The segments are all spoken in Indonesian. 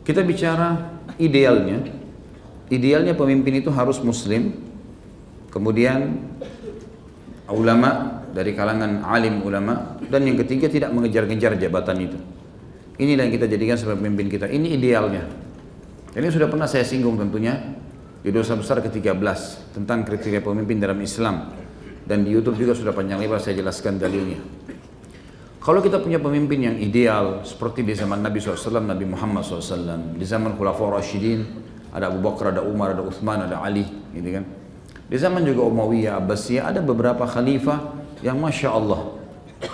Kita bicara idealnya. Idealnya pemimpin itu harus muslim, kemudian ulama dari kalangan alim ulama, dan yang ketiga tidak mengejar-ngejar jabatan itu. Inilah yang kita jadikan sebagai pemimpin kita. Ini idealnya. Ini sudah pernah saya singgung tentunya di dosa besar ke-13 tentang kriteria pemimpin dalam Islam, dan di YouTube juga sudah panjang lebar saya jelaskan dalilnya. Kalau kita punya pemimpin yang ideal seperti di zaman Nabi SAW, Nabi Muhammad SAW, di zaman Khulafaur Rasyidin, ada Abu Bakar, ada Umar, ada Uthman, ada Ali, gitu kan. Di zaman juga Umayyah, Abbasiyah, ada beberapa khalifah yang Masya Allah,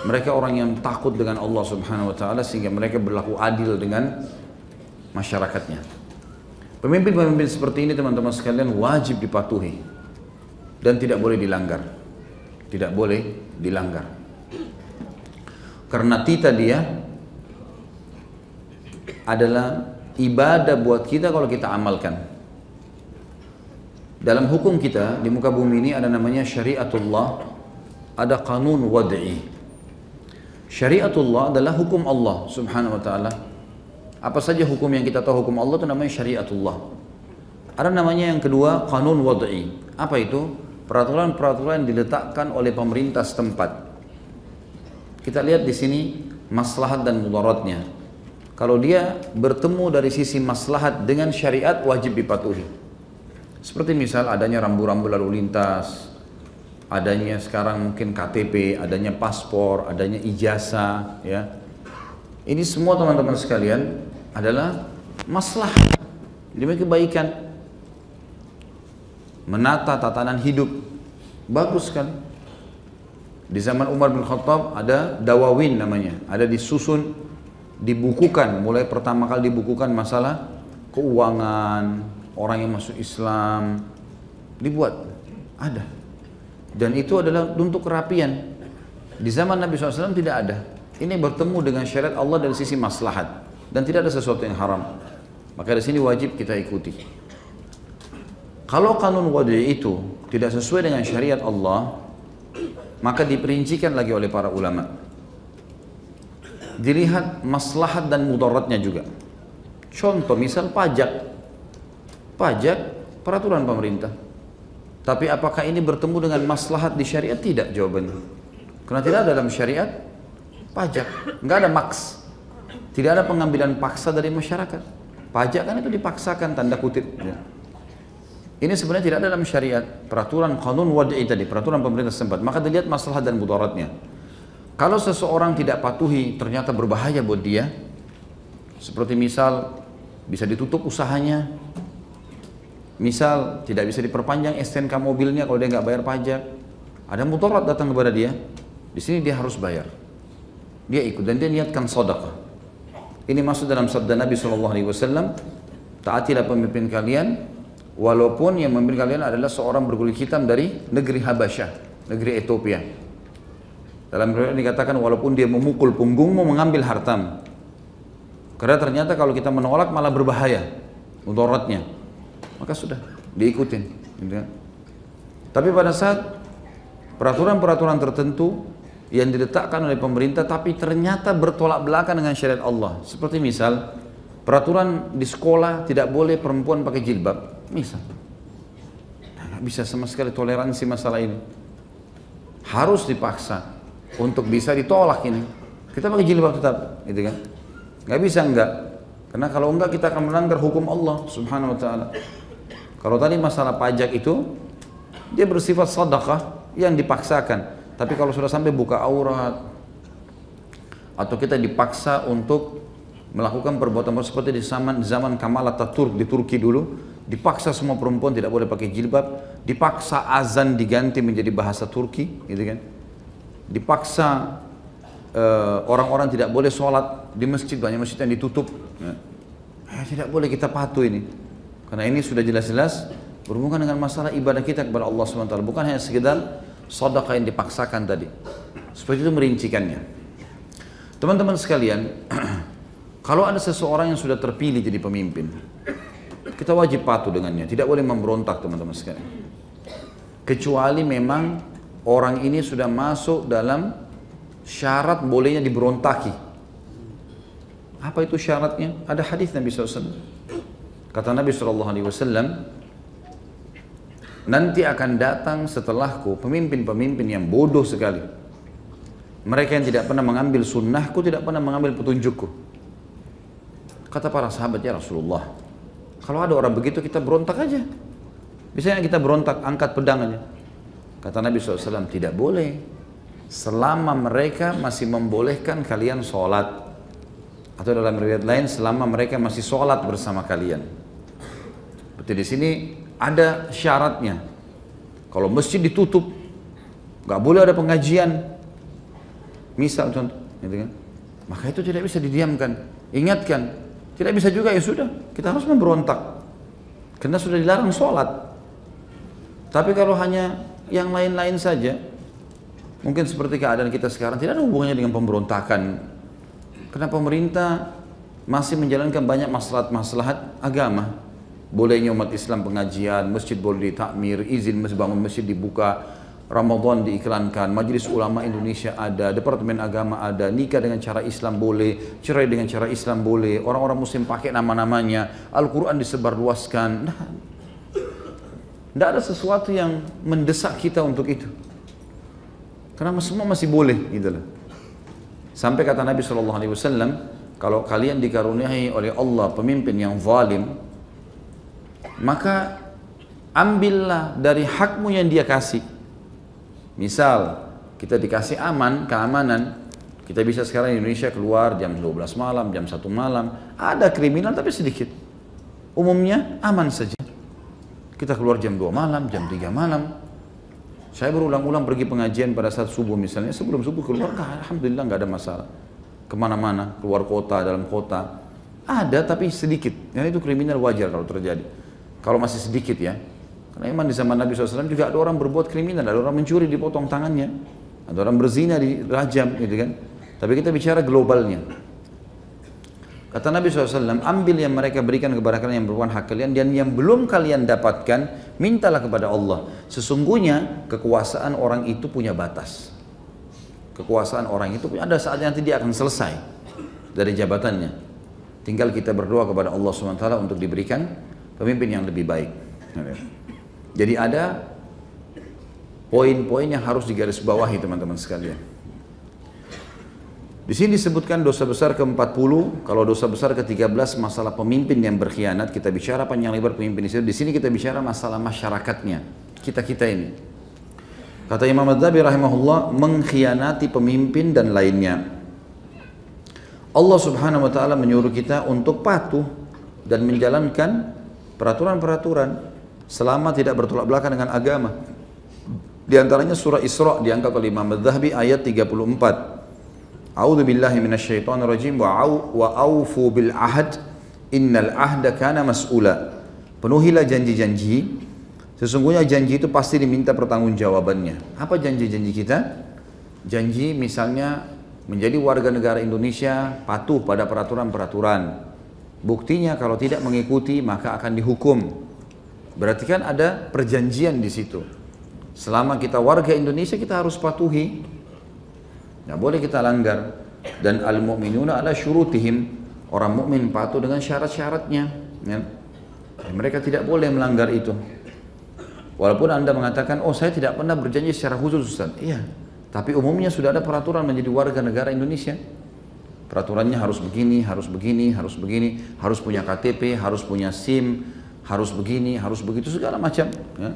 mereka orang yang takut dengan Allah Subhanahu Wa Taala sehingga mereka berlaku adil dengan masyarakatnya. Pemimpin-pemimpin seperti ini teman-teman sekalian wajib dipatuhi dan tidak boleh dilanggar. Tidak boleh dilanggar. Karena tita dia adalah ibadah buat kita kalau kita amalkan. Dalam hukum kita di muka bumi ini ada namanya syariatullah, ada kanun wad'i. Syariatullah adalah hukum Allah Subhanahu Wa Taala. Apa saja hukum yang kita tahu hukum Allah itu namanya syariatullah. Ada namanya yang kedua kanun wad'i. Apa itu? Peraturan-peraturan yang diletakkan oleh pemerintah setempat. Kita lihat di sini maslahat dan mudaratnya. Kalau dia bertemu dari sisi maslahat dengan syariat, wajib dipatuhi. Seperti misal adanya rambu-rambu lalu lintas, adanya sekarang mungkin KTP, adanya paspor, adanya ijazah, ya. Ini semua teman-teman sekalian adalah maslahat demi kebaikan, menata tatanan hidup, bagus kan? Di zaman Umar bin Khattab ada dawawin namanya, ada disusun, dibukukan, mulai pertama kali dibukukan masalah keuangan, orang yang masuk Islam, dibuat, ada. Dan itu adalah untuk kerapian. Di zaman Nabi SAW tidak ada. Ini bertemu dengan syariat Allah dari sisi maslahat, dan tidak ada sesuatu yang haram. Maka di sini wajib kita ikuti. Kalau kanun wad'i itu tidak sesuai dengan syariat Allah, maka diperincikan lagi oleh para ulama. Dilihat maslahat dan mudaratnya juga. Contoh misal pajak. Pajak peraturan pemerintah. Tapi apakah ini bertemu dengan maslahat di syariat? Tidak jawabannya. Karena tidak ada dalam syariat pajak. Nggak ada maks. Tidak ada pengambilan paksa dari masyarakat. Pajak kan itu dipaksakan tanda kutip. Ini sebenarnya tidak ada dalam syariat. Peraturan kanun wad'i tadi, peraturan pemerintah setempat. Maka dilihat maslahat dan mudaratnya. Kalau seseorang tidak patuhi ternyata berbahaya buat dia, seperti misal bisa ditutup usahanya, misal tidak bisa diperpanjang STNK mobilnya kalau dia nggak bayar pajak, ada mudarat datang kepada dia, di sini dia harus bayar, dia ikut dan dia niatkan sedekah. Ini masuk dalam sabda Nabi SAW, taatilah pemimpin kalian walaupun yang memimpin kalian adalah seorang berkulit hitam dari negeri Habasyah, negeri Ethiopia. Dalam riwayat dikatakan walaupun dia memukul punggungmu mengambil hartamu. Karena ternyata kalau kita menolak malah berbahaya mudaratnya. Maka sudah diikutin, gitu kan? Tapi pada saat peraturan-peraturan tertentu yang diletakkan oleh pemerintah tapi ternyata bertolak belakang dengan syariat Allah, seperti misal peraturan di sekolah tidak boleh perempuan pakai jilbab, misal, nggak bisa sama sekali toleransi masalah ini, harus dipaksa untuk bisa ditolak ini. Kita pakai jilbab tetap, gitu kan? Nggak bisa enggak, karena kalau enggak kita akan melanggar hukum Allah Subhanahu Wa Taala. Kalau tadi masalah pajak itu dia bersifat sedekah yang dipaksakan, tapi kalau sudah sampai buka aurat atau kita dipaksa untuk melakukan perbuatan seperti di zaman Kemal Atatürk di Turki dulu, dipaksa semua perempuan tidak boleh pakai jilbab, dipaksa azan diganti menjadi bahasa Turki, gitu kan? Dipaksa orang-orang tidak boleh sholat di masjid, banyak masjid yang ditutup. Tidak boleh kita patuh ini. Karena ini sudah jelas-jelas berhubungan dengan masalah ibadah kita kepada Allah SWT. Bukan hanya sekedar sedekah yang dipaksakan tadi. Seperti itu merincikannya. Teman-teman sekalian, kalau ada seseorang yang sudah terpilih jadi pemimpin, kita wajib patuh dengannya. Tidak boleh memberontak teman-teman sekalian. Kecuali memang orang ini sudah masuk dalam syarat bolehnya diberontaki. Apa itu syaratnya? Ada hadis Nabi SAW. Kata Nabi SAW, nanti akan datang setelahku pemimpin-pemimpin yang bodoh sekali. Mereka yang tidak pernah mengambil sunnahku, tidak pernah mengambil petunjukku. Kata para sahabat, ya Rasulullah, kalau ada orang begitu kita berontak aja. Misalnya kita berontak, angkat pedang aja. Kata Nabi SAW, tidak boleh. Selama mereka masih membolehkan kalian sholat. Atau dalam riwayat lain, selama mereka masih sholat bersama kalian. Berarti di sini ada syaratnya. Kalau masjid ditutup, nggak boleh ada pengajian. Misal contoh, gitu kan? Maka itu tidak bisa didiamkan. Ingatkan, tidak bisa juga, ya sudah, kita harus memberontak. Karena sudah dilarang sholat. Tapi kalau hanya yang lain-lain saja, mungkin seperti keadaan kita sekarang, tidak ada hubungannya dengan pemberontakan. Karena pemerintah masih menjalankan banyak maslahat-maslahat agama. Bolehnya umat Islam pengajian, masjid boleh ditakmir, izin bangun masjid dibuka, Ramadan diiklankan, Majelis Ulama Indonesia ada, Departemen Agama ada, nikah dengan cara Islam boleh, cerai dengan cara Islam boleh, orang-orang muslim pakai nama-namanya, Al-Quran disebarluaskan. Nah, tidak ada sesuatu yang mendesak kita untuk itu. Karena semua masih boleh, gitu loh. Sampai kata Nabi SAW, kalau kalian dikaruniai oleh Allah pemimpin yang zalim, maka ambillah dari hakmu yang dia kasih. Misal, kita dikasih keamanan, kita bisa sekarang di Indonesia keluar jam 12 malam, jam 1 malam, ada kriminal tapi sedikit. Umumnya aman saja. Kita keluar jam 2 malam, jam 3 malam. Saya berulang-ulang pergi pengajian pada saat subuh misalnya, sebelum subuh keluar, alhamdulillah nggak ada masalah. Kemana-mana, keluar kota, dalam kota, ada tapi sedikit. Dan itu kriminal wajar kalau terjadi. Kalau masih sedikit ya. Karena memang di zaman Nabi SAW juga ada orang berbuat kriminal, ada orang mencuri dipotong tangannya, ada orang berzina dirajam, gitu kan. Tapi kita bicara globalnya. Kata Nabi SAW, ambil yang mereka berikan kepada kalian yang merupakan hak kalian, dan yang belum kalian dapatkan, mintalah kepada Allah. Sesungguhnya kekuasaan orang itu punya batas. Kekuasaan orang itu ada saatnya nanti dia akan selesai dari jabatannya. Tinggal kita berdoa kepada Allah SWT untuk diberikan pemimpin yang lebih baik. Jadi ada poin-poin yang harus digarisbawahi teman-teman sekalian. Di sini disebutkan dosa besar ke-40, kalau dosa besar ke-13 masalah pemimpin yang berkhianat, kita bicara panjang lebar pemimpin di sini kita bicara masalah masyarakatnya, kita-kita ini. Kata Imam Adz-Dzahabi rahimahullah, mengkhianati pemimpin dan lainnya. Allah Subhanahu wa taala menyuruh kita untuk patuh dan menjalankan peraturan-peraturan selama tidak bertolak belakang dengan agama. Di antaranya surah Isra diangkat oleh Imam Adz-Dzahabi ayat 34. A'udzu billahi minasyaitonir rajim wa aufu bil ahd innal ahda kana mas'ula. Penuhilah janji-janji, sesungguhnya janji itu pasti diminta pertanggungjawabannya. Apa janji-janji kita? Janji misalnya menjadi warga negara Indonesia, patuh pada peraturan-peraturan. Buktinya kalau tidak mengikuti maka akan dihukum. Berarti kan ada perjanjian di situ. Selama kita warga Indonesia kita harus patuhi. Nggak boleh kita langgar. Dan al-mu'minuna ala syurutihim, orang mukmin patuh dengan syarat-syaratnya ya. Mereka tidak boleh melanggar itu. Walaupun Anda mengatakan, oh saya tidak pernah berjanji secara khusus Ustaz. Iya, tapi umumnya sudah ada peraturan menjadi warga negara Indonesia. Peraturannya harus begini, harus begini, harus begini, harus punya KTP, harus punya SIM, harus begini, harus begitu, segala macam ya.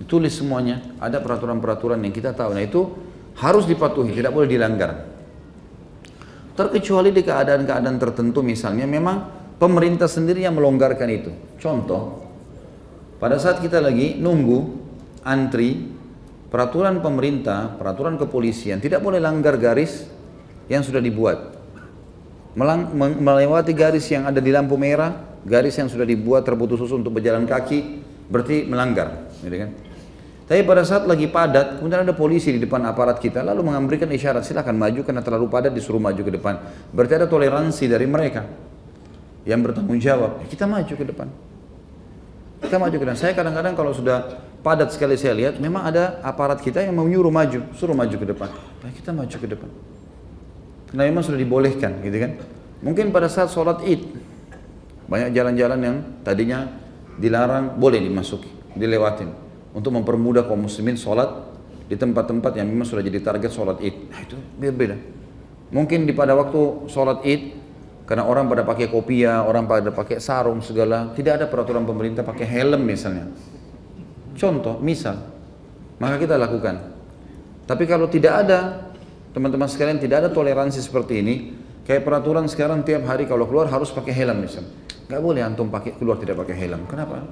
Ditulis semuanya, ada peraturan-peraturan yang kita tahu. Nah itu harus dipatuhi, tidak boleh dilanggar. Terkecuali di keadaan-keadaan tertentu, misalnya memang pemerintah sendiri yang melonggarkan itu. Contoh, pada saat kita lagi nunggu antri, peraturan pemerintah, peraturan kepolisian tidak boleh langgar garis yang sudah dibuat. Melewati garis yang ada di lampu merah, garis yang sudah dibuat terputus untuk berjalan kaki, berarti melanggar, gitu kan? Tapi pada saat lagi padat, kemudian ada polisi di depan aparat kita, lalu memberikan isyarat, silakan maju karena terlalu padat, disuruh maju ke depan. Berarti ada toleransi dari mereka yang bertanggung jawab. Kita maju ke depan. Kita maju ke depan. Saya kadang-kadang kalau sudah padat sekali saya lihat, memang ada aparat kita yang mau nyuruh maju, suruh maju ke depan. Nah, kita maju ke depan. Karena memang sudah dibolehkan, gitu kan? Mungkin pada saat sholat id, banyak jalan-jalan yang tadinya dilarang, boleh dimasuki, dilewatin. Untuk mempermudah kaum muslimin sholat di tempat-tempat yang memang sudah jadi target sholat id. Nah itu beda. Mungkin pada waktu sholat id, karena orang pada pakai kopiah, orang pada pakai sarung segala, tidak ada peraturan pemerintah pakai helm misalnya. Contoh, misal, maka kita lakukan. Tapi kalau tidak ada, teman-teman sekalian, tidak ada toleransi seperti ini, kayak peraturan sekarang tiap hari kalau keluar harus pakai helm misalnya. Gak boleh antum pakai keluar tidak pakai helm. Kenapa?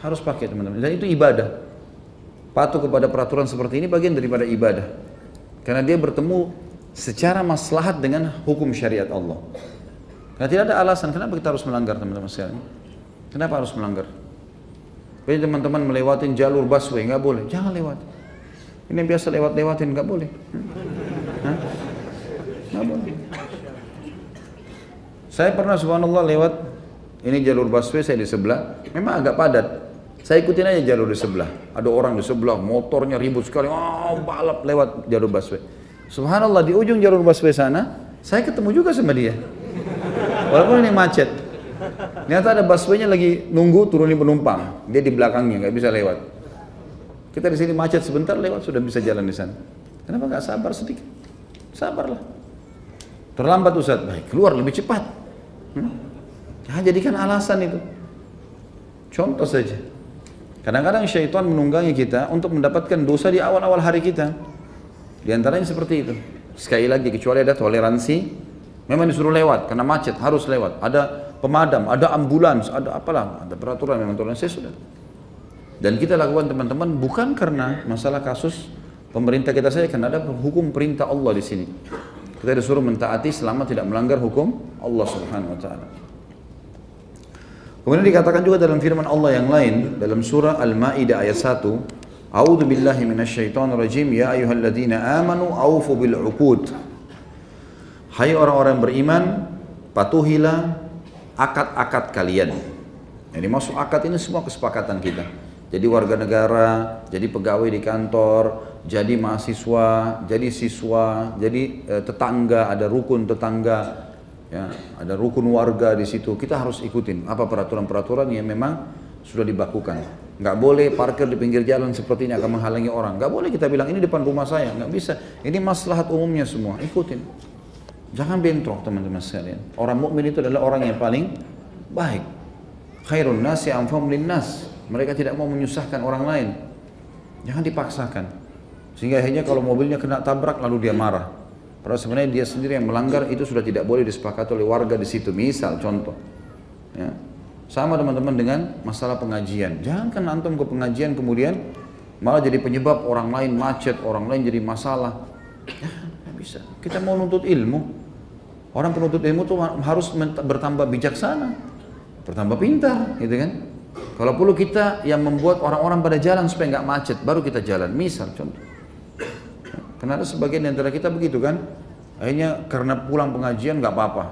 Harus pakai teman-teman. Dan itu ibadah. Patuh kepada peraturan seperti ini bagian daripada ibadah. Karena dia bertemu secara maslahat dengan hukum syariat Allah. Karena tidak ada alasan kenapa kita harus melanggar teman-teman sekalian. Kenapa harus melanggar? Jadi teman-teman melewatin jalur busway, nggak boleh, jangan lewat. Ini yang biasa lewat-lewatin, nggak boleh. Nggak boleh. Saya pernah subhanallah lewat, ini jalur busway saya di sebelah, memang agak padat. Saya ikutin aja jalur di sebelah. Ada orang di sebelah, motornya ribut sekali, balap lewat jalur busway. Subhanallah di ujung jalur busway sana, saya ketemu juga sama dia. Walaupun ini macet. Ternyata ada busway-nya lagi nunggu turunin penumpang. Dia di belakangnya, nggak bisa lewat. Kita di sini macet sebentar lewat sudah bisa jalan di sana. Kenapa nggak sabar sedikit? Sabarlah. Terlambat Ustaz, baik keluar lebih cepat. Jangan jadikan alasan itu. Contoh saja. Kadang-kadang syaitan menunggangi kita untuk mendapatkan dosa di awal-awal hari kita. Di antaranya seperti itu. Sekali lagi kecuali ada toleransi, memang disuruh lewat karena macet harus lewat. Ada pemadam, ada ambulans, ada apalah, ada peraturan memang toleransi sudah. Dan kita lakukan teman-teman bukan karena masalah kasus pemerintah kita saja, karena ada hukum perintah Allah di sini. Kita disuruh mentaati selama tidak melanggar hukum Allah Subhanahu wa taala. Kemudian dikatakan juga dalam firman Allah yang lain dalam surah Al-Maidah ayat 1, A'udzu billahi minasyaitonir rajim, ya ayyuhalladzina amanu aufu bil 'uqud. Hai orang-orang beriman, patuhilah akad-akad kalian. Jadi masuk akad ini semua kesepakatan kita. Jadi warga negara, jadi pegawai di kantor, jadi mahasiswa, jadi siswa, jadi tetangga, ada rukun tetangga, ya, ada rukun warga di situ. Kita harus ikutin apa peraturan-peraturan yang memang sudah dibakukan. Nggak boleh parkir di pinggir jalan seperti ini akan menghalangi orang. Nggak boleh kita bilang ini depan rumah saya, nggak bisa. Ini maslahat umumnya semua, ikutin. Jangan bentrok teman-teman sekalian. Orang mukmin itu adalah orang yang paling baik. Khairun nasi anfa'uhum linnas. Mereka tidak mau menyusahkan orang lain. Jangan dipaksakan. Sehingga akhirnya kalau mobilnya kena tabrak lalu dia marah. Padahal sebenarnya dia sendiri yang melanggar, itu sudah tidak boleh disepakati oleh warga di situ. Misal contoh. Ya. Sama teman-teman dengan masalah pengajian. Jangan kan antum ke pengajian kemudian malah jadi penyebab orang lain macet, orang lain jadi masalah. Jangan bisa. Kita mau nuntut ilmu. Orang penuntut ilmu itu harus bertambah bijaksana, bertambah pintar, gitu kan? Kalau perlu kita yang membuat orang-orang pada jalan supaya nggak macet, baru kita jalan. Misal contoh, karena ada sebagian di antara kita begitu kan, akhirnya karena pulang pengajian nggak apa-apa,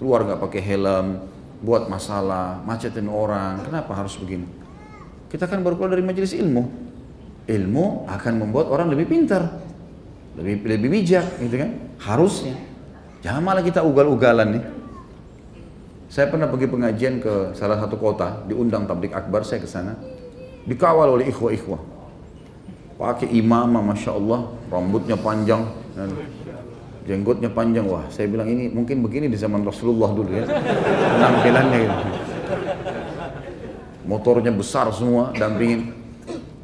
keluar nggak pakai helm, buat masalah, macetin orang. Kenapa harus begini? Kita kan baru keluar dari majelis ilmu. Ilmu akan membuat orang lebih pintar, lebih bijak, gitu kan? Harusnya. Jangan malah kita ugal-ugalan nih. Saya pernah pergi pengajian ke salah satu kota, diundang tablik akbar, saya ke sana. Dikawal oleh ikhwah-ikhwah. Pakai imamah, Masya Allah, rambutnya panjang, dan jenggotnya panjang. Wah, saya bilang ini mungkin begini di zaman Rasulullah dulu ya. Penampilannya gitu. Motornya besar semua, dampingin.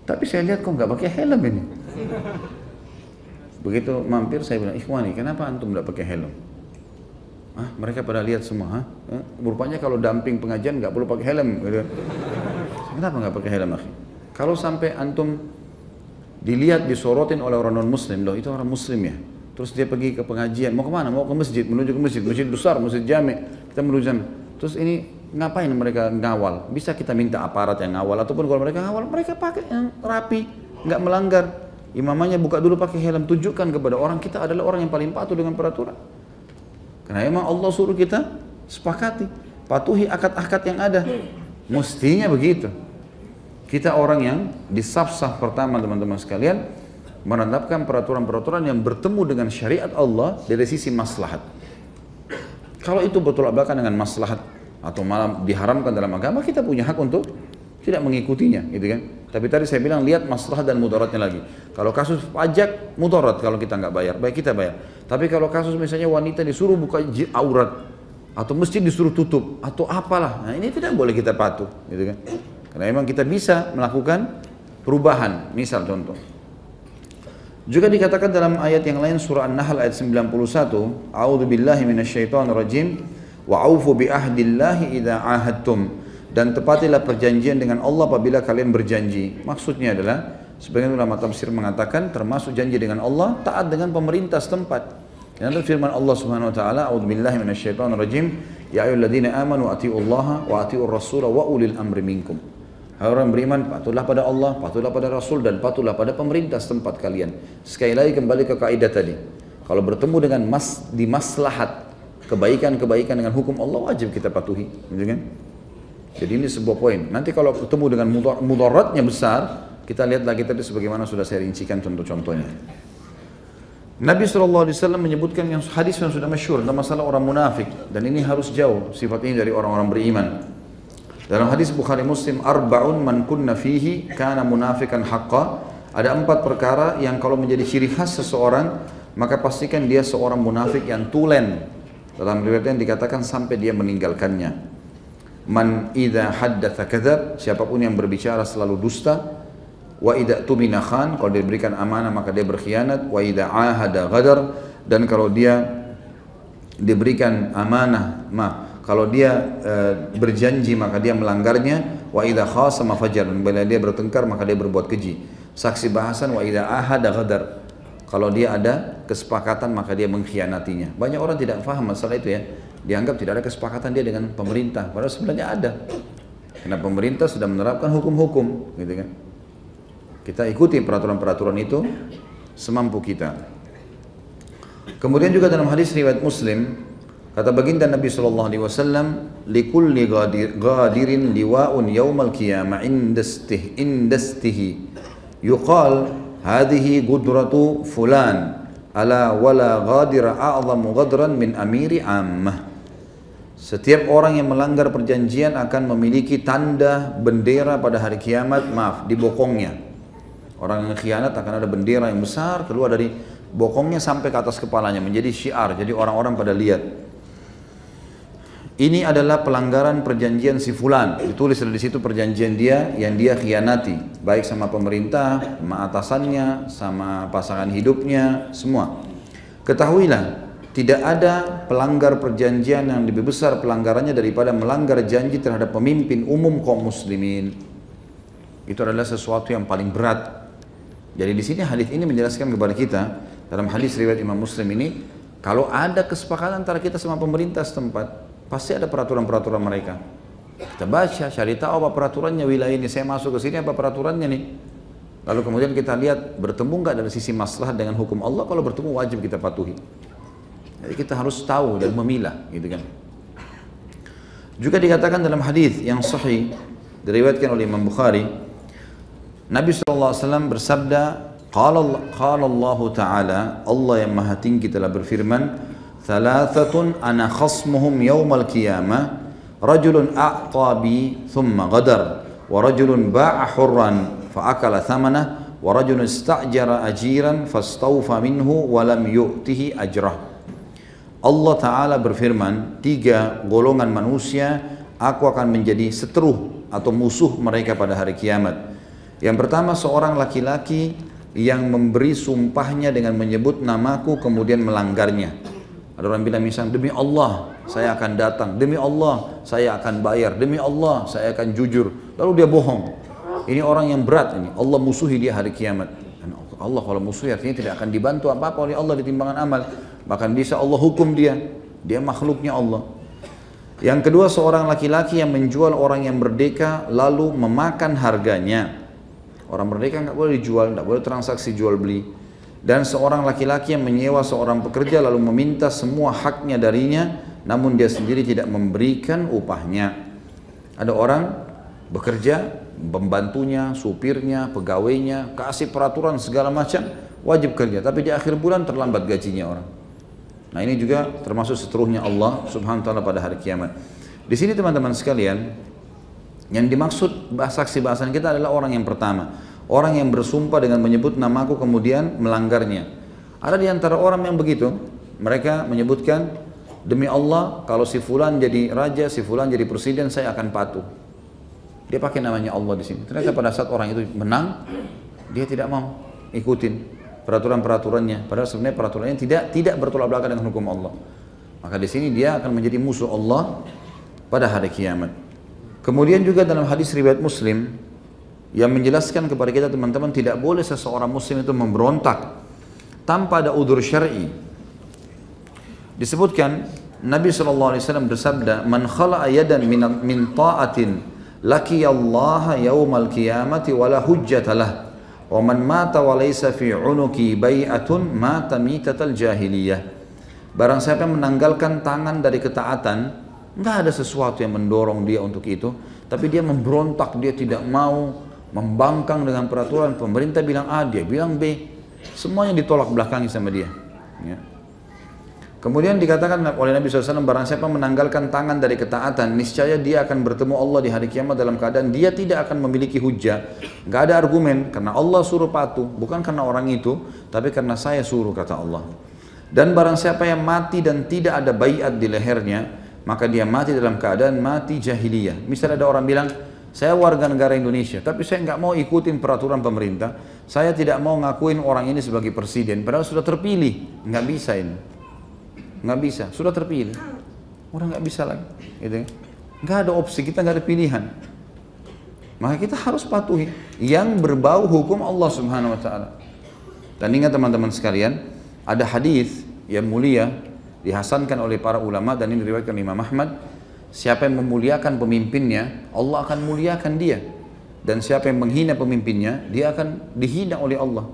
Tapi saya lihat kok nggak pakai helm ini. Begitu mampir saya bilang, ikhwani, kenapa antum nggak pakai helm? Ah, mereka pada lihat semua. Rupanya kalau damping pengajian nggak perlu pakai helm. Kenapa nggak pakai helm, akhi? Kalau sampai antum dilihat disorotin oleh orang non muslim, loh itu orang muslim ya. Terus dia pergi ke pengajian, mau kemana? Mau ke masjid, menuju ke masjid, masjid besar, masjid jami. Kita menuju sana. Terus ini ngapain mereka ngawal? Bisa kita minta aparat yang ngawal, ataupun kalau mereka ngawal, mereka pakai yang rapi, nggak melanggar. Imamanya buka dulu pakai helm, tunjukkan kepada orang kita adalah orang yang paling patuh dengan peraturan. Karena emang Allah suruh kita sepakati, patuhi akad-akad yang ada. Mestinya begitu. Kita orang yang di saf-saf pertama teman-teman sekalian menetapkan peraturan-peraturan yang bertemu dengan syariat Allah dari sisi maslahat. Kalau itu bertolak belakang dengan maslahat atau malah diharamkan dalam agama, kita punya hak untuk tidak mengikutinya, gitu kan. Tapi tadi saya bilang lihat maslahat dan mudaratnya lagi. Kalau kasus pajak, mudarat kalau kita nggak bayar, baik kita bayar. Tapi kalau kasus misalnya wanita disuruh buka aurat, atau masjid disuruh tutup, atau apalah, nah ini tidak boleh kita patuh, gitu kan. Karena memang kita bisa melakukan perubahan, misal contoh. Juga dikatakan dalam ayat yang lain surah An-Nahl ayat 91, A'udzubillahi minasyaitonirrajim, wa'aufu bi'ahdillahi idza 'ahadtum. Dan tepatilah perjanjian dengan Allah apabila kalian berjanji. Maksudnya adalah, sebagian ulama tafsir mengatakan termasuk janji dengan Allah, taat dengan pemerintah setempat. Dan ada firman Allah Subhanahu wa taala, A'udzubillahi minasyaitonirrajim, ya ayyuhalladzina amanu atiiullaha wa atiiur rasula wa ulil amri minkum. Hai orang beriman, patuhlah pada Allah, patuhlah pada Rasul, dan patuhlah pada pemerintah setempat kalian. Sekali lagi kembali ke kaidah tadi. Kalau bertemu dengan di maslahat kebaikan-kebaikan dengan hukum Allah, wajib kita patuhi, gitu kan? Jadi ini sebuah poin. Nanti kalau ketemu dengan mudaratnya besar, kita lihat lagi tadi sebagaimana sudah saya rincikan contoh-contohnya. Nabi SAW menyebutkan yang hadis yang sudah masyhur tentang masalah orang munafik, dan ini harus jauh sifat ini dari orang-orang beriman. Dalam hadis Bukhari Muslim, arba'un man kunna fihi kana munafikan haqqa. Ada 4 perkara yang kalau menjadi ciri khas seseorang, maka pastikan dia seorang munafik yang tulen. Dalam riwayat yang dikatakan sampai dia meninggalkannya. Man idza haddatsa kadzab, siapapun yang berbicara selalu dusta. Wa idza tumina khan, kalau dia diberikan amanah maka dia berkhianat. Wa idza ahada ghadar, dan kalau dia diberikan amanah, kalau dia berjanji maka dia melanggarnya. Wa idza khasama fajar, bila dia bertengkar maka dia berbuat keji. Saksi bahasan, wa idza ahada ghadar, kalau dia ada kesepakatan maka dia mengkhianatinya. Banyak orang tidak paham masalah itu ya. Dianggap tidak ada kesepakatan dia dengan pemerintah, padahal sebenarnya ada. Karena pemerintah sudah menerapkan hukum-hukum, gitu kan. Kita ikuti peraturan-peraturan itu semampu kita. Kemudian juga dalam hadis riwayat Muslim, kata baginda Nabi SAW, likulli ghadirin liwa'un yawmal qiyamah indastihi yuqal hadhihi gudratu fulan ala wala ghadira a'zamu ghadran min amiri ammah. Setiap orang yang melanggar perjanjian akan memiliki tanda bendera pada hari kiamat, di bokongnya. Orang yang khianat akan ada bendera yang besar keluar dari bokongnya sampai ke atas kepalanya, menjadi syiar, jadi orang-orang pada lihat. Ini adalah pelanggaran perjanjian si fulan. Ditulis di situ perjanjian dia yang dia khianati, baik sama pemerintah, sama atasannya, sama pasangan hidupnya, semua. Ketahuilah, tidak ada pelanggar perjanjian yang lebih besar pelanggarannya daripada melanggar janji terhadap pemimpin umum kaum muslimin. Itu adalah sesuatu yang paling berat. Jadi di sini hadis ini menjelaskan kepada kita, dalam hadis riwayat Imam Muslim ini, kalau ada kesepakatan antara kita sama pemerintah setempat, pasti ada peraturan-peraturan mereka. Kita baca, cari tahu apa peraturannya wilayah ini, saya masuk ke sini apa peraturannya nih. Lalu kemudian kita lihat bertemu nggak dari sisi maslahat dengan hukum Allah. Kalau bertemu wajib kita patuhi. Jadi kita harus tahu dan memilah, gitu kan. Juga dikatakan dalam hadis yang sahih diriwayatkan oleh Imam Bukhari, Nabi SAW bersabda, qala Allah Ta'ala, Allah yang maha tinggi telah berfirman, thalathatun ana khasmuhum yawmal qiyamah, rajulun a'ta bi thumma ghadar, wa rajulun ba'a hurran fa akala thamanah, wa rajulun ista'jara ajiran fastawfa minhu wa lam yu'tihi ajrah. Allah Ta'ala berfirman, 3 golongan manusia aku akan menjadi seteru atau musuh mereka pada hari kiamat. Yang pertama, seorang laki-laki yang memberi sumpahnya dengan menyebut namaku kemudian melanggarnya. Ada orang bilang misalnya, demi Allah saya akan datang, demi Allah saya akan bayar, demi Allah saya akan jujur, lalu dia bohong. Ini orang yang berat ini, Allah musuhi dia hari kiamat. Allah kalau musuhi artinya tidak akan dibantu apa-apa oleh Allah di timbangan amal, bahkan bisa Allah hukum dia makhluknya Allah. Yang kedua, seorang laki-laki yang menjual orang yang merdeka lalu memakan harganya. Orang merdeka nggak boleh dijual, nggak boleh transaksi jual beli. Dan seorang laki-laki yang menyewa seorang pekerja lalu meminta semua haknya darinya, namun dia sendiri tidak memberikan upahnya. Ada orang bekerja, pembantunya, supirnya, pegawainya, kasih peraturan segala macam, wajib kerja, tapi di akhir bulan terlambat gajinya orang. Nah ini juga termasuk seterusnya Allah subhanahu wa ta'ala pada hari kiamat. Di sini teman-teman sekalian, yang dimaksud saksi bahasan kita adalah orang yang pertama. Orang yang bersumpah dengan menyebut namaku kemudian melanggarnya. Ada di antara orang yang begitu, mereka menyebutkan, demi Allah kalau si fulan jadi raja, si fulan jadi presiden, saya akan patuh. Dia pakai namanya Allah di sini. Ternyata pada saat orang itu menang, dia tidak mau ikutin peraturan-peraturannya. Padahal sebenarnya peraturannya tidak bertolak belakang dengan hukum Allah. Maka di sini dia akan menjadi musuh Allah pada hari kiamat. Kemudian juga dalam hadis riwayat Muslim yang menjelaskan kepada kita teman-teman, tidak boleh seseorang muslim itu memberontak tanpa ada udzur syar'i. Disebutkan Nabi SAW bersabda, "Man khala'a yadan min ta'atin laqiyallaha yaumal qiyamati wala hujjatalah wa man mata wa laysa fi 'unuki bai'atun mata mitatal jahiliyah." Barang siapa yang menanggalkan tangan dari ketaatan, enggak ada sesuatu yang mendorong dia untuk itu, tapi dia memberontak, dia tidak mau, membangkang dengan peraturan pemerintah, bilang A, dia bilang B, semuanya ditolak belakangi sama dia. Ya. Kemudian dikatakan oleh Nabi SAW, barang siapa menanggalkan tangan dari ketaatan, niscaya dia akan bertemu Allah di hari kiamat dalam keadaan dia tidak akan memiliki hujjah, nggak ada argumen, karena Allah suruh patuh, bukan karena orang itu, tapi karena saya suruh, kata Allah. Dan barang siapa yang mati dan tidak ada baiat di lehernya, maka dia mati dalam keadaan mati jahiliyah. Misalnya ada orang bilang, saya warga negara Indonesia, tapi saya nggak mau ikutin peraturan pemerintah, saya tidak mau ngakuin orang ini sebagai presiden, padahal sudah terpilih, nggak bisa ini, nggak bisa, sudah terpilih, udah nggak bisa lagi, gitu. Nggak ada opsi, kita nggak ada pilihan, maka kita harus patuhi yang berbau hukum Allah Subhanahu Wa Taala. Dan ingat teman-teman sekalian, ada hadis yang mulia dihasankan oleh para ulama dan ini diriwayatkan Imam Ahmad. Siapa yang memuliakan pemimpinnya, Allah akan muliakan dia. Dan siapa yang menghina pemimpinnya, dia akan dihina oleh Allah.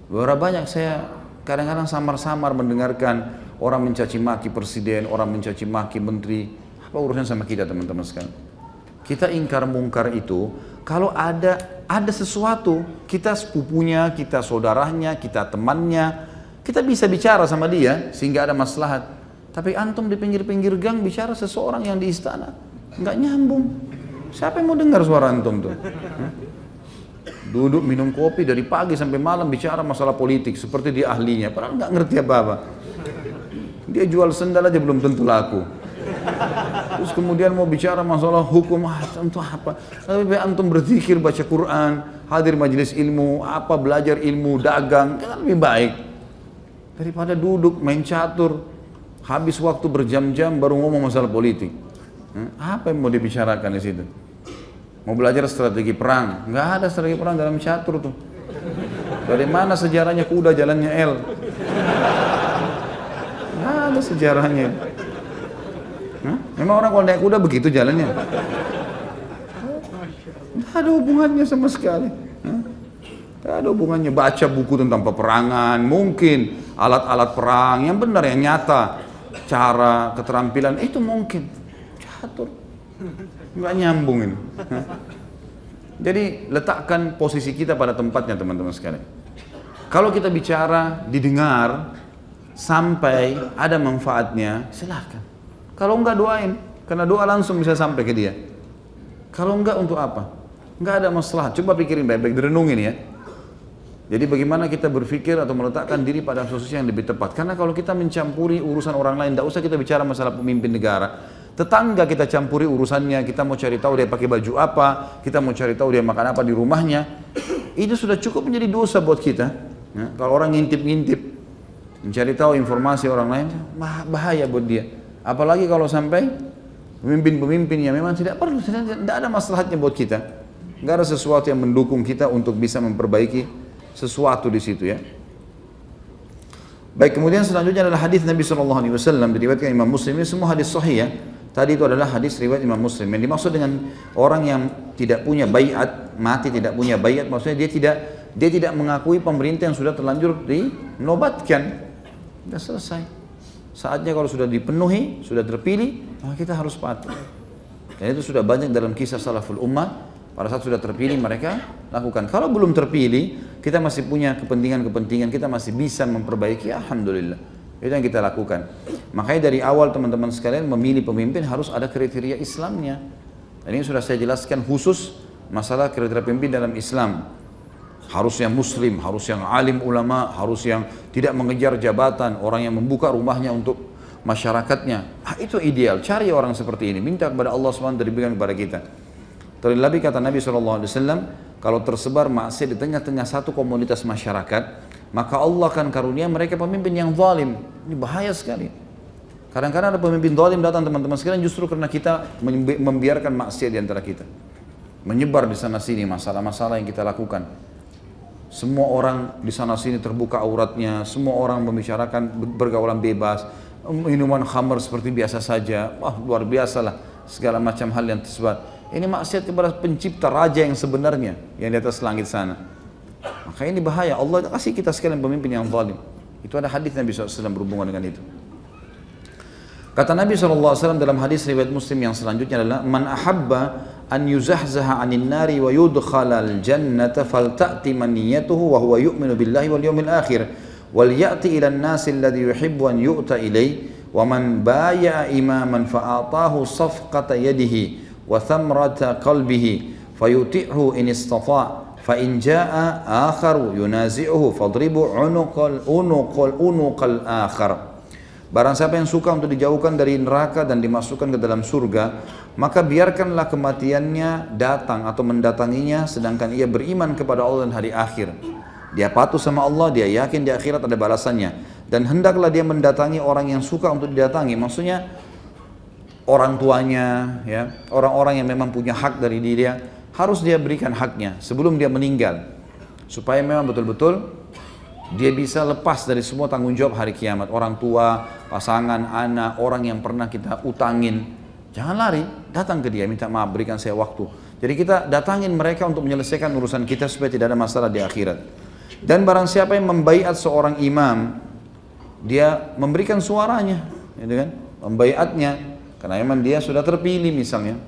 Berapa banyak saya kadang-kadang samar-samar mendengarkan orang mencaci maki presiden, orang mencaci maki menteri. Apa urusan sama kita teman-teman sekalian? Kita ingkar mungkar itu, kalau ada sesuatu, kita sepupunya, kita saudaranya, kita temannya, kita bisa bicara sama dia sehingga ada maslahat. Tapi antum di pinggir-pinggir gang bicara seseorang yang di istana, nggak nyambung. Siapa yang mau dengar suara antum tuh? Duduk minum kopi dari pagi sampai malam bicara masalah politik seperti dia ahlinya, padahal nggak ngerti apa-apa. Dia jual sendal aja belum tentu laku. Terus kemudian mau bicara masalah hukum, tentu apa? Tapi antum berzikir, baca Quran, hadir majelis ilmu, belajar ilmu, dagang, kan lebih baik daripada duduk main catur. Habis waktu berjam-jam baru ngomong masalah politik. Apa yang mau dibicarakan di situ? Mau belajar strategi perang? Nggak ada strategi perang dalam catur tuh. Dari mana sejarahnya kuda jalannya L? Nggak ada sejarahnya. Memang orang kalau naik kuda begitu jalannya? Nggak ada hubungannya sama sekali. Nggak ada hubungannya. Baca buku tentang peperangan, mungkin alat-alat perang yang benar, yang nyata. Cara, keterampilan itu mungkin catur, nggak nyambung ini. Jadi letakkan posisi kita pada tempatnya teman-teman sekalian. Kalau kita bicara didengar sampai ada manfaatnya, silahkan. Kalau enggak doain, karena doa langsung bisa sampai ke dia. Kalau enggak untuk apa? Enggak ada masalah. Coba pikirin baik-baik, direnungin ya. Jadi bagaimana kita berpikir atau meletakkan diri pada posisi yang lebih tepat. Karena kalau kita mencampuri urusan orang lain, tidak usah kita bicara masalah pemimpin negara. Tetangga kita campuri urusannya, kita mau cari tahu dia pakai baju apa, kita mau cari tahu dia makan apa di rumahnya. Itu sudah cukup menjadi dosa buat kita. Ya, kalau orang ngintip-ngintip, mencari tahu informasi orang lain, bahaya buat dia. Apalagi kalau sampai pemimpin-pemimpin yang memang tidak perlu, tidak ada masalahnya buat kita. Tidak ada sesuatu yang mendukung kita untuk bisa memperbaiki sesuatu di situ ya. Baik, kemudian selanjutnya adalah hadis Nabi SAW diriwayatkan Imam Muslim. Ini semua hadis sahih ya. Tadi itu adalah hadis riwayat Imam Muslim. Yang dimaksud dengan orang yang tidak punya baiat, mati tidak punya baiat, maksudnya dia tidak mengakui pemerintah yang sudah terlanjur dinobatkan. Sudah selesai. Saatnya kalau sudah dipenuhi, sudah terpilih, maka kita harus patuh. Dan itu sudah banyak dalam kisah salaful ummah. Pada saat sudah terpilih mereka lakukan. Kalau belum terpilih, kita masih punya kepentingan-kepentingan, kita masih bisa memperbaiki, alhamdulillah. Itu yang kita lakukan. Makanya dari awal teman-teman sekalian memilih pemimpin harus ada kriteria Islamnya. Dan ini sudah saya jelaskan khusus masalah kriteria pemimpin dalam Islam. Harus yang muslim, harus yang alim ulama, harus yang tidak mengejar jabatan, orang yang membuka rumahnya untuk masyarakatnya. Itu ideal, cari orang seperti ini, minta kepada Allah SWT diberikan kepada kita. Terlebih kata Nabi SAW, kalau tersebar maksiat di tengah-tengah satu komunitas masyarakat, maka Allah akan karunia mereka pemimpin yang zalim. Ini bahaya sekali. Kadang-kadang ada pemimpin zalim datang teman-teman sekalian justru karena kita membiarkan maksiat di antara kita. Menyebar di sana sini masalah-masalah yang kita lakukan. Semua orang di sana sini terbuka auratnya, semua orang membicarakan bergaulan bebas, minuman khamr seperti biasa saja. Wah, luar biasa lah segala macam hal yang tersebar. Ini maksiat kepada pencipta raja yang sebenarnya yang di atas langit sana. Maka ini bahaya. Allah kasih kita sekalian pemimpin yang zalim. Itu ada hadis Nabi SAW berhubungan dengan itu. Kata Nabi SAW dalam hadis riwayat Muslim yang selanjutnya adalah man ahabba an yuzahzaha 'anil nari wa yudkhalal jannata falta'ti maniyatuhu wa huwa yu'minu billahi wal yawmil akhir wal ya'ti ila an-nasi alladhi yuhibbu an yu'ta ilayhi wa man baya'a imaman fa'atahu safqata yadihi wa thamrata qalbihi fayuti'hu in istata' fa in jaa'a akharu yunazi'uhu fadribu unuqal akhar. Barang siapa yang suka untuk dijauhkan dari neraka dan dimasukkan ke dalam surga, maka biarkanlah kematiannya datang atau mendatanginya sedangkan ia beriman kepada Allah dan hari akhir. Dia patuh sama Allah, dia yakin di akhirat ada balasannya, dan hendaklah dia mendatangi orang yang suka untuk didatangi. Maksudnya orang tuanya, ya, orang-orang yang memang punya hak dari dia, harus dia berikan haknya sebelum dia meninggal, supaya memang betul-betul dia bisa lepas dari semua tanggung jawab hari kiamat. Orang tua, pasangan, anak, orang yang pernah kita utangin, jangan lari, datang ke dia, minta maaf, berikan saya waktu. Jadi kita datangin mereka untuk menyelesaikan urusan kita supaya tidak ada masalah di akhirat. Dan barang siapa yang membaiat seorang imam, dia memberikan suaranya, gitu kan? Membaiatnya, karena memang dia sudah terpilih misalnya.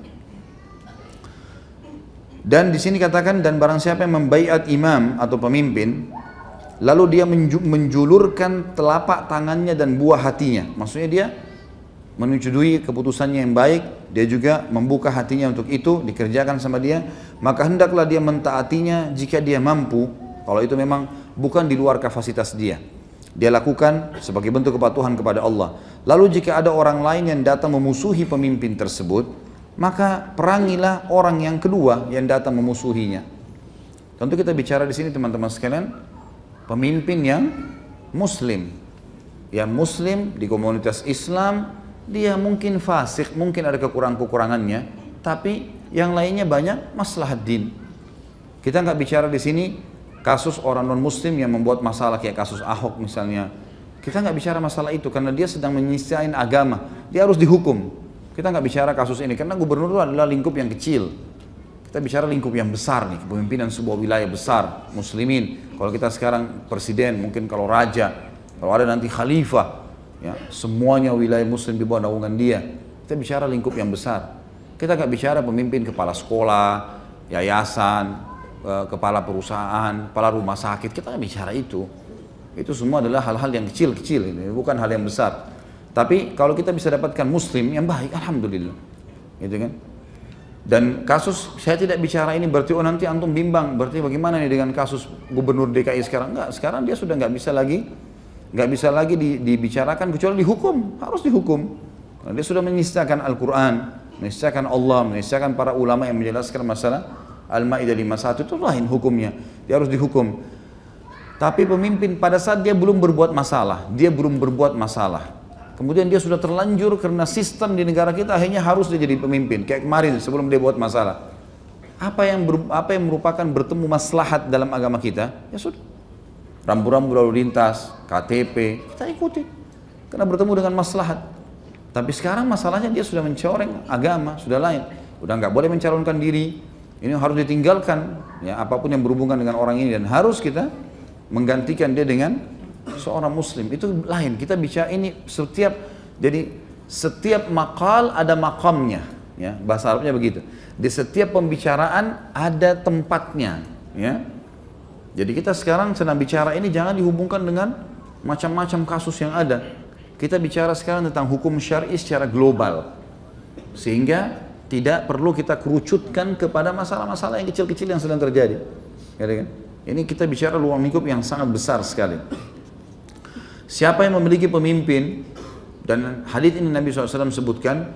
Dan di sini katakan, dan barang siapa yang membaiat imam atau pemimpin, lalu dia menjulurkan telapak tangannya dan buah hatinya. Maksudnya dia menyetujui keputusannya yang baik, dia juga membuka hatinya untuk itu, dikerjakan sama dia, maka hendaklah dia mentaatinya jika dia mampu, kalau itu memang bukan di luar kapasitas dia. Dia lakukan sebagai bentuk kepatuhan kepada Allah. Lalu jika ada orang lain yang datang memusuhi pemimpin tersebut, maka perangilah orang yang kedua yang datang memusuhinya. Tentu kita bicara di sini teman-teman sekalian, pemimpin yang muslim, yang muslim di komunitas Islam, dia mungkin fasik, mungkin ada kekurangannya, tapi yang lainnya banyak maslahat din. Kita nggak bicara di sini kasus orang non muslim yang membuat masalah kayak kasus Ahok misalnya. Kita nggak bicara masalah itu karena dia sedang menyisain agama, dia harus dihukum. Kita nggak bicara kasus ini karena gubernur itu adalah lingkup yang kecil. Kita bicara lingkup yang besar nih, kepemimpinan sebuah wilayah besar, muslimin. Kalau kita sekarang presiden, mungkin kalau raja, kalau ada nanti khalifah, ya, semuanya wilayah muslim di bawah naungan dia. Kita bicara lingkup yang besar. Kita nggak bicara pemimpin kepala sekolah, yayasan, kepala perusahaan, kepala rumah sakit. Kita nggak bicara itu. Itu semua adalah hal-hal yang kecil-kecil, ini bukan hal yang besar. Tapi kalau kita bisa dapatkan muslim yang baik, alhamdulillah, gitu kan? Dan kasus, saya tidak bicara ini berarti oh nanti antum bimbang, berarti bagaimana nih dengan kasus gubernur DKI sekarang? Enggak, sekarang dia sudah nggak bisa lagi dibicarakan kecuali dihukum, harus dihukum. Karena dia sudah menistakan Al-Quran, menistakan Allah, menistakan para ulama yang menjelaskan masalah Al-Ma'idah 51, itu lain hukumnya, dia harus dihukum. Tapi pemimpin pada saat dia belum berbuat masalah, kemudian dia sudah terlanjur karena sistem di negara kita akhirnya harus dia jadi pemimpin. Kayak kemarin sebelum dia buat masalah. Apa yang merupakan bertemu maslahat dalam agama kita, ya sudah. Rambu-rambu lalu lintas, KTP, kita ikuti. Karena bertemu dengan maslahat. Tapi sekarang masalahnya dia sudah mencoreng agama, sudah lain. Udah nggak boleh mencalonkan diri. Ini harus ditinggalkan. Ya, apapun yang berhubungan dengan orang ini dan harus kita menggantikan dia dengan seorang muslim. Itu lain. Kita bicara ini setiap maqal ada maqamnya, ya, bahasa Arabnya begitu. Di setiap pembicaraan ada tempatnya, ya. Jadi kita sekarang sedang bicara ini jangan dihubungkan dengan macam-macam kasus yang ada. Kita bicara sekarang tentang hukum syar'i secara global. Sehingga tidak perlu kita kerucutkan kepada masalah-masalah yang kecil-kecil yang sedang terjadi. Ini kita bicara ruang lingkup yang sangat besar sekali. Siapa yang memiliki pemimpin, dan hadits ini Nabi SAW sebutkan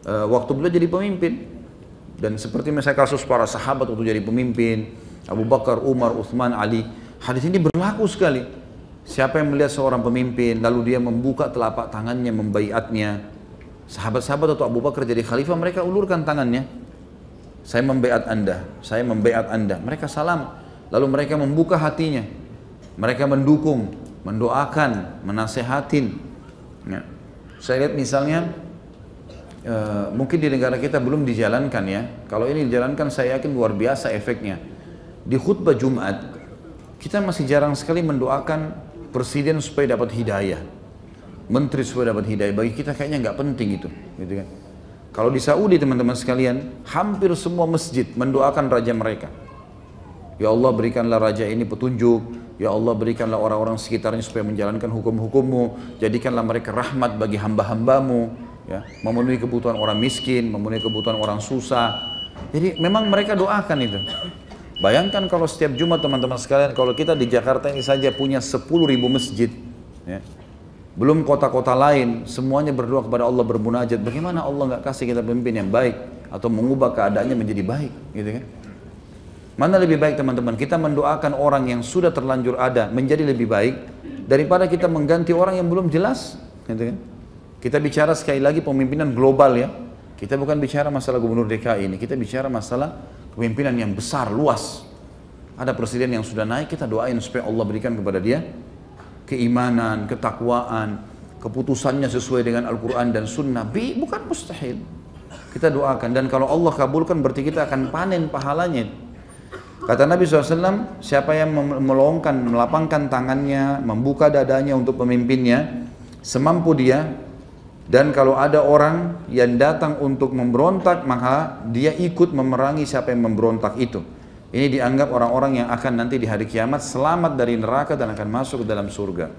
waktu beliau jadi pemimpin, dan seperti misalnya kasus para sahabat waktu jadi pemimpin, Abu Bakar, Umar, Uthman, Ali, hadits ini berlaku sekali. Siapa yang melihat seorang pemimpin lalu dia membuka telapak tangannya membaiatnya, sahabat-sahabat atau Abu Bakar jadi khalifah, mereka ulurkan tangannya, saya membaiat anda, saya membaiat anda. Mereka salam, lalu mereka membuka hatinya, mereka mendukung, mendoakan, menasehatin. Ya. Saya lihat misalnya mungkin di negara kita belum dijalankan ya. Kalau ini dijalankan saya yakin luar biasa efeknya. Di khutbah Jumat kita masih jarang sekali mendoakan presiden supaya dapat hidayah, menteri supaya dapat hidayah. Bagi kita kayaknya nggak penting itu, gitu kan? Kalau di Saudi teman-teman sekalian, hampir semua masjid mendoakan raja mereka. Ya Allah berikanlah raja ini petunjuk, ya Allah berikanlah orang-orang sekitarnya supaya menjalankan hukum-hukummu, jadikanlah mereka rahmat bagi hamba-hambamu, ya, memenuhi kebutuhan orang miskin, memenuhi kebutuhan orang susah. Jadi memang mereka doakan itu. Bayangkan kalau setiap Jumat teman-teman sekalian, kalau kita di Jakarta ini saja punya 10.000 masjid, ya, belum kota-kota lain, semuanya berdoa kepada Allah bermunajat. Bagaimana Allah nggak kasih kita pemimpin yang baik atau mengubah keadaannya menjadi baik, gitu kan? Mana lebih baik teman-teman, kita mendoakan orang yang sudah terlanjur ada menjadi lebih baik daripada kita mengganti orang yang belum jelas, gitu kan? Kita bicara sekali lagi pemimpinan global ya. Kita bukan bicara masalah gubernur DKI ini, kita bicara masalah kepemimpinan yang besar, luas. Ada presiden yang sudah naik, kita doain supaya Allah berikan kepada dia keimanan, ketakwaan, keputusannya sesuai dengan Al-Quran dan Sunnah. Bukan mustahil. Kita doakan, dan kalau Allah kabulkan berarti kita akan panen pahalanya. Kata Nabi SAW, siapa yang melapangkan tangannya, membuka dadanya untuk pemimpinnya, semampu dia, dan kalau ada orang yang datang untuk memberontak, maka dia ikut memerangi siapa yang memberontak itu. Ini dianggap orang-orang yang akan nanti di hari kiamat selamat dari neraka dan akan masuk ke dalam surga.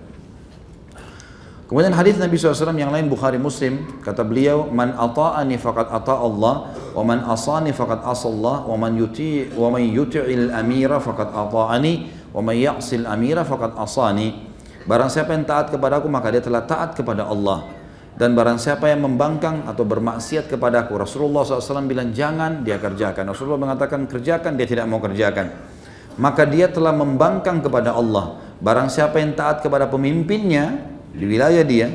Kemudian hadis Nabi SAW yang lain Bukhari Muslim, kata beliau, man ata'ani faqad ata' Allah, wa man asani faqad asallah, wa man yuti'il amira faqad ata'ani, wa man ya'sil amira faqad asani. Barang siapa yang taat kepadaku maka dia telah taat kepada Allah. Dan barang siapa yang membangkang atau bermaksiat kepadaku, Rasulullah SAW bilang jangan, dia kerjakan. Rasulullah mengatakan kerjakan, dia tidak mau kerjakan. Maka dia telah membangkang kepada Allah. Barang siapa yang taat kepada pemimpinnya di wilayah dia,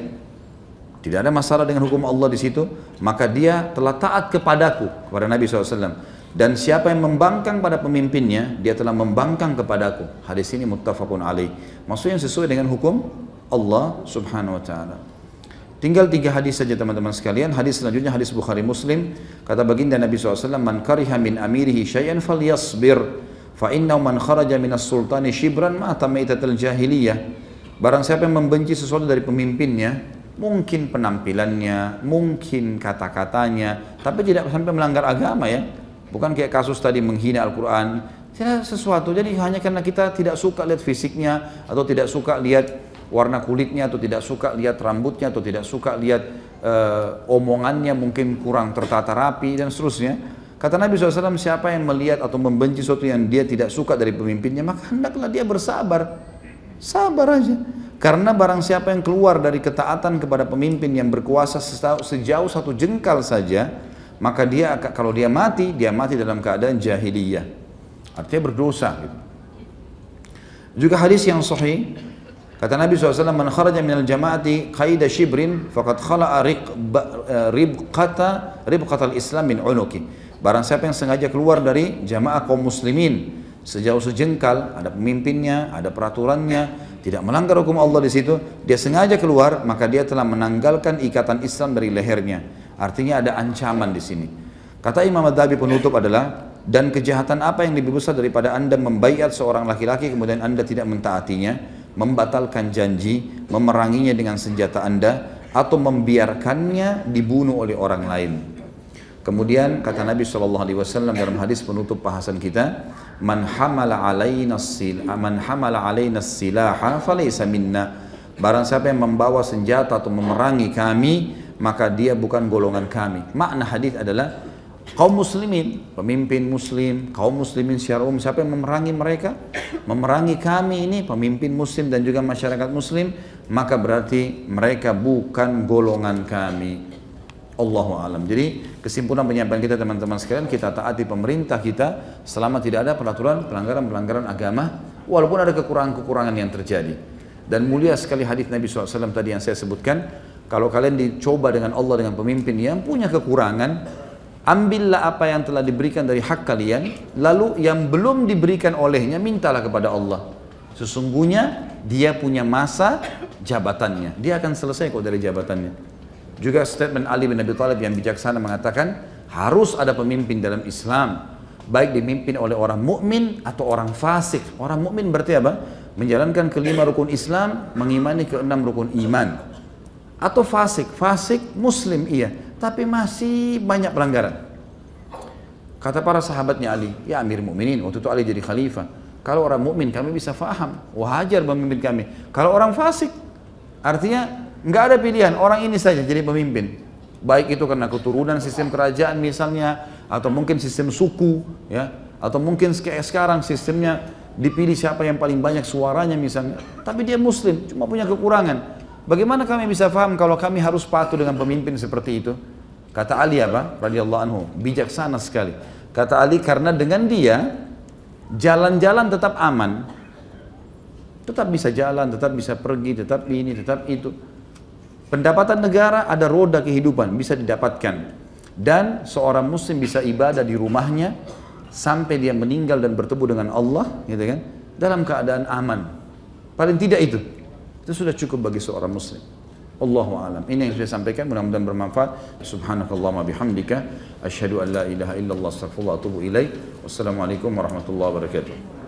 tidak ada masalah dengan hukum Allah di situ, maka dia telah taat kepadaku, kepada Nabi SAW. Dan siapa yang membangkang pada pemimpinnya, dia telah membangkang kepadaku. Hadis ini muttafaqun alaih. Maksudnya sesuai dengan hukum Allah Subhanahu Wa Taala. Tinggal 3 hadis saja teman-teman sekalian. Hadis selanjutnya hadis Bukhari Muslim. Kata baginda Nabi SAW, man kariha min amirihi syai'an falyasbir, fa innahu man kharaja minas sultani shibran mata maitatal jahiliyah. Barang siapa yang membenci sesuatu dari pemimpinnya, mungkin penampilannya, mungkin kata-katanya, tapi tidak sampai melanggar agama ya. Bukan kayak kasus tadi menghina Al-Quran, tidak sesuatu. Jadi hanya karena kita tidak suka lihat fisiknya, atau tidak suka lihat warna kulitnya, atau tidak suka lihat rambutnya, atau tidak suka lihat omongannya mungkin kurang tertata rapi dan seterusnya. Kata Nabi SAW, siapa yang melihat atau membenci sesuatu yang dia tidak suka dari pemimpinnya, maka hendaklah dia bersabar. Sabar aja. Karena barang siapa yang keluar dari ketaatan kepada pemimpin yang berkuasa sejauh 1 jengkal saja, maka dia kalau dia mati dalam keadaan jahiliyah. Artinya berdosa gitu. Juga hadis yang sahih, kata Nabi SAW, man kharaja minal jama'ati qaida shibrin faqad khala'a ribqatal islam min unuki. Barang siapa yang sengaja keluar dari jamaah kaum muslimin sejauh sejengkal, ada pemimpinnya, ada peraturannya, tidak melanggar hukum Allah di situ, dia sengaja keluar, maka dia telah menanggalkan ikatan Islam dari lehernya. Artinya ada ancaman di sini. Kata Imam Adzabi penutup adalah, dan kejahatan apa yang lebih besar daripada anda membaiat seorang laki-laki kemudian anda tidak mentaatinya, membatalkan janji, memeranginya dengan senjata anda, atau membiarkannya dibunuh oleh orang lain. Kemudian kata Nabi SAW dalam hadis penutup bahasan kita, man hamala alaina silaha falaysa minna. Barang siapa yang membawa senjata atau memerangi kami, maka dia bukan golongan kami. Makna hadis adalah kaum muslimin, pemimpin muslim, kaum muslimin secara umum, siapa yang memerangi mereka, memerangi kami ini, pemimpin muslim dan juga masyarakat muslim, maka berarti mereka bukan golongan kami. Allahu a'lam. Jadi kesimpulan penyampaian kita teman-teman sekalian, kita taati pemerintah kita selama tidak ada peraturan pelanggaran-pelanggaran agama, walaupun ada kekurangan-kekurangan yang terjadi. Dan mulia sekali hadis Nabi SAW tadi yang saya sebutkan, kalau kalian dicoba dengan Allah dengan pemimpin yang punya kekurangan, ambillah apa yang telah diberikan dari hak kalian, lalu yang belum diberikan olehnya mintalah kepada Allah. Sesungguhnya dia punya masa jabatannya, dia akan selesai kok dari jabatannya. Juga statement Ali bin Abi Thalib yang bijaksana mengatakan harus ada pemimpin dalam Islam, baik dipimpin oleh orang mukmin atau orang fasik. Orang mukmin berarti apa? Menjalankan kelima rukun Islam, mengimani keenam rukun iman. Atau fasik, fasik muslim iya, tapi masih banyak pelanggaran. Kata para sahabatnya Ali, ya Amir Mukminin, waktu itu Ali jadi khalifah, kalau orang mukmin kami bisa faham, wajar pemimpin kami. Kalau orang fasik, artinya nggak ada pilihan, orang ini saja jadi pemimpin. Baik itu karena keturunan sistem kerajaan misalnya, atau mungkin sistem suku, ya, atau mungkin sekarang sistemnya dipilih siapa yang paling banyak suaranya misalnya. Tapi dia muslim, cuma punya kekurangan. Bagaimana kami bisa paham kalau kami harus patuh dengan pemimpin seperti itu? Kata Ali apa? Radhiyallahu anhu, bijaksana sekali. Kata Ali, karena dengan dia jalan-jalan tetap aman, tetap bisa jalan, tetap bisa pergi, tetap ini, tetap itu. Pendapatan negara ada roda kehidupan bisa didapatkan, dan seorang muslim bisa ibadah di rumahnya sampai dia meninggal dan bertemu dengan Allah, gitu kan? Dalam keadaan aman. Paling tidak itu sudah cukup bagi seorang muslim. Allahu a'lam. Ini yang saya sampaikan, mudah-mudahan bermanfaat. Subhanakallahumma bihamdika asyhadu an la ilaha illallah astaghfirullah wa atubu ilaik. Wassalamualaikum warahmatullahi wabarakatuh.